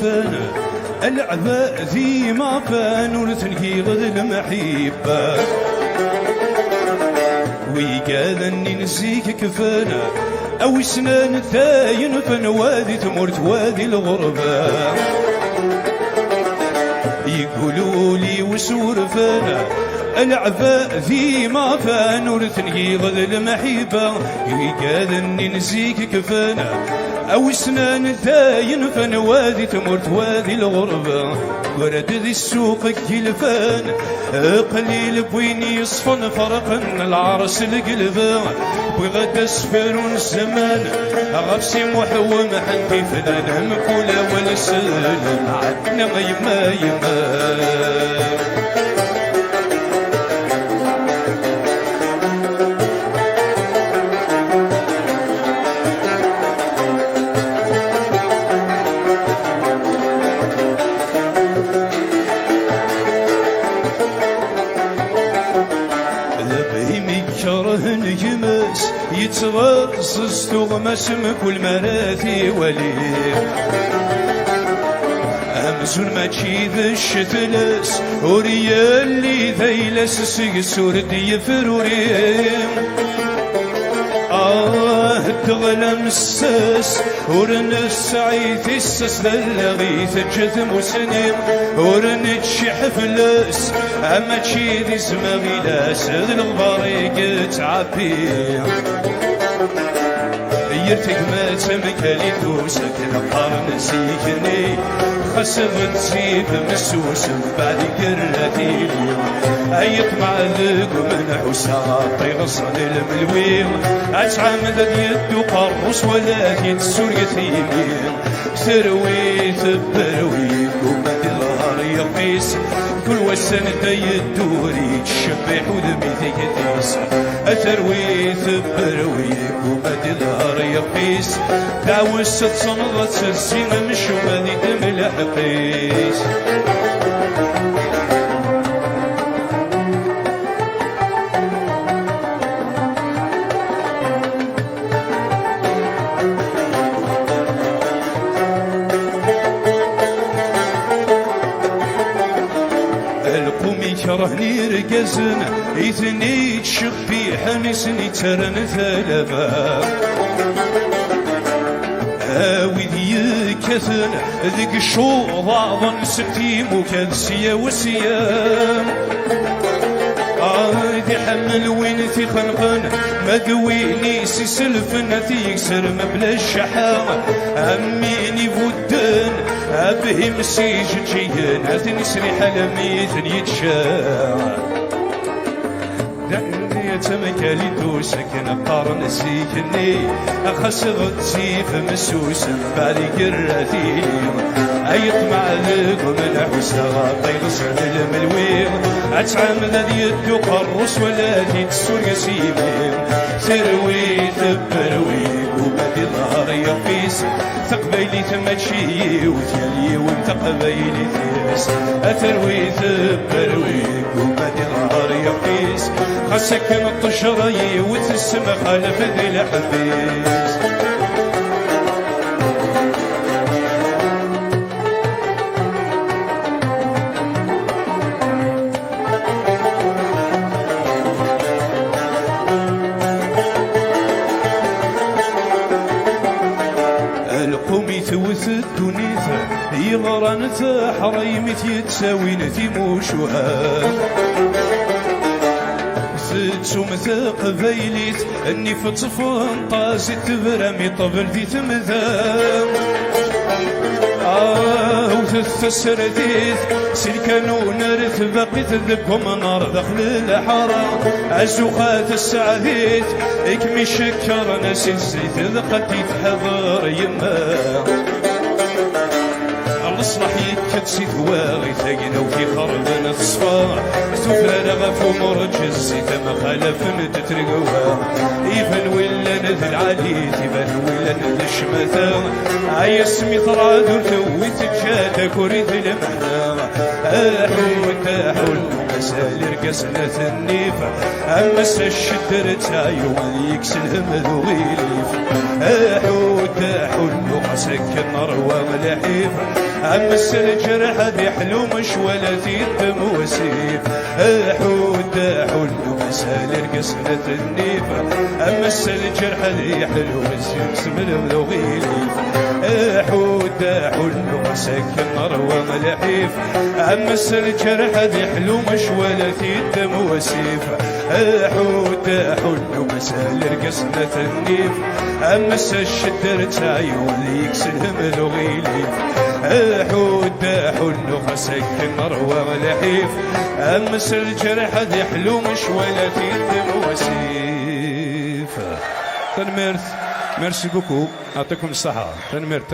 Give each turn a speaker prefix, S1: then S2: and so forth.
S1: كفانا العباء ذي ما فان ورثنكي غد المحبة ويقال اني نسيك كفانا او سنان ثاين فنوادي تمرت وادي الغربة يقولوا لي وسور فانا العباء ذي ما فان ورثني غد المحبة يقال اني نسيك كفانا او سنان ثاين فنوادي تمرت وادي الغربة ورد ذي السوق كلفان قليل بويني يصفن فرقن العرس القلبة بغد اسفرون الزمان غفسي محوم حنتي فلان مكولا ولا سلم عدنا ما يما نجمس يتغصص تغمس كل مراتي ولي أمزون ما تشيد الشتلس وريا اللي ذيلس سيسور دي فروريم تغلم الساس ورنس عيث الساس للغيث الجثم وسنيم ورنتشح فلاس اما تشيدي سماغي لاس الغباريق تعبي يرتك ما تمكالي دوسك نقار نسيكني خسر تسيب مسوس بعد قراتي يطمع ذق من حساطي غصن الملويم أتعمد يدو قرص ولا تسور يتيمين سروي تبروي وما الظهر يقيس كل وسنة يدوري تشبح ودمي تقديس أتروي تبروي وما الظهر يقيس داوس تصنغت السيمة مش وما دم الحقيس رهني رقزن إثني تشبي حنسني ترن ثلبا هاوي ذي كثن ذيك شوضا ظن ستيم وكالسيا وسيام ذي حمل وين ثي خنقن مقويني سي سلفن ثي يكسر مبلا الشحام أميني فودن أبهم سيج جيان هاتني سريح لميثن يتشاع دعني يتمكالي دوسك نقارن سيكني أخسر تسيف مسوس بالي قراتي أيطمع ذق من حسها طيل صعد الملوير أتعمد يدو قرص ولا تسور يسيمين سروي تبروي وبدي ظهر يقيس تقبيلي تمشي وتيالي وانت قبيلي تيس أتروي تبروي وبدي ظهر يقيس خسك الطشري وتسم خالف ذي الحبيس ثوث الدنيثة يغرانث حريمت يتساوين ثموشها ثتسومث قبيليت اني فتصفن طاسي تبرمي طبل ذي تمثام وتثسرديث سلكانو نرث بقيت ذكم نار دخل الحرام عزوقات السعديث اكمي شكر ناس الزيت ذقتي تحضر يما الصلاح يكتسي ثواغي ثقنا وفي خربنا الصفار تفارغ في مرج الزيت ما خلف نتترقوها إيفن ولا نذل علي تبان ولا نذل الشمثا عيسمي طراد وثوي تجاتك وريد المحنا أحول تحول مسال رقصنا النيفة أمس الشدر تايو يكسل هم ذوي ليف أحول حود حلو مسكن مروى ملحيف أمس الجرح ذي حلو مش ولا الدم وسيف حود حلو مسال القسمة النيفة أمس الجرح ذي حلو مسيس من الوغيليف حود حلو مسكن مروى ملحيف أمس الجرح ذي حلو مش ولا الدم وسيف حود حلو مسال القسمة النيف أمس الشدر تاعي واللي يكسلهم الوغيليف حود حلو مسكن مروى ملحيف أمس الجرح ذي حلو مش ولا في الدم وسيف. تنمرت ميرسي بوكو، يعطيكم الصحة. تنمرت